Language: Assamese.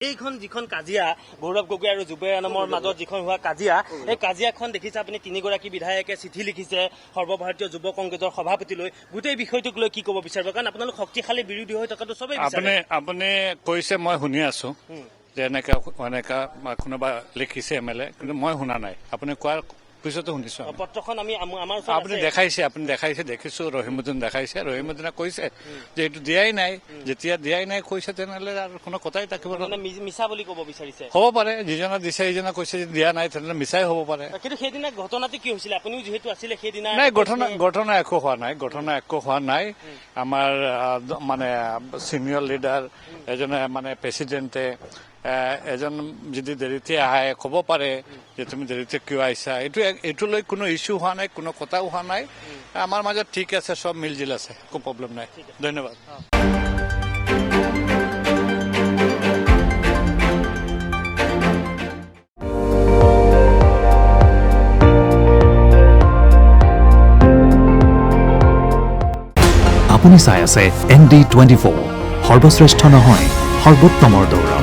এইখন যিখন কাজিয়া গৌৰৱ গগৈ আৰু জুবেৰ আলমৰ মাজত যিখন হোৱা কাজিয়া এই কাজিয়াখন দেখিছে আপুনি তিনিগৰাকী বিধায়কে চিঠি লিখিছে সৰ্বভাৰতীয় যুৱ কংগ্ৰেছৰ সভাপতিলৈ গোটেই বিষয়টোক লৈ কি ক'ব বিচাৰিব কাৰণ আপোনালোক শক্তিশালী বিৰোধী হৈ থকাটো চবেই বিচাৰে আপুনি কৈছে মই শুনি আছো যে এনেকা কোনোবা লিখিছে এমএলএ কিন্তু মই শুনা নাই আপুনি কোৱাৰ পিছতো শুনিছো পত্ৰখন আমি আমাৰ আপুনি দেখাইছে দেখিছো ৰহিমুদ্দিন দেখাইছে ৰহিমুদ্দিনে কৈছে যে এইটো দিয়াই নাই যেতিয়া দিয়াই নাই কৈছে তেনেহলে আৰু কোনো কথাই থাকিব মিছা বুলি ক'ব বিচাৰিছে হ'ব পাৰে যিজনে দিছে সেইজনে কৈছে যে দিয়া নাই তেনেহলে মিছাই হ'ব পাৰে কিন্তু সেইদিনা ঘটনাটো কি হৈছিলে আপুনিও যিহেতু আছিলে সেইদিনা নাই ঘটনা একো হোৱা নাই আমাৰ মানে চিনিয়ৰ লিডাৰ এজনে মানে প্ৰেচিডেণ্টে এজন যদি দেৰিতে আহে ক'ব পাৰে যে তুমি দেৰিতে কিয় আহিছা এইটো লৈ কোনো ইছ্যু হোৱা নাই কোনো কথাও হোৱা নাই আমাৰ মাজত ঠিক আছে সব মিলজিল আছে একো প্ৰব্লেম নাই ধন্যবাদ আপুনি চাই আছে ND24 সৰ্বশ্ৰেষ্ঠ নহয় সৰ্বোত্তমৰ দৌৰ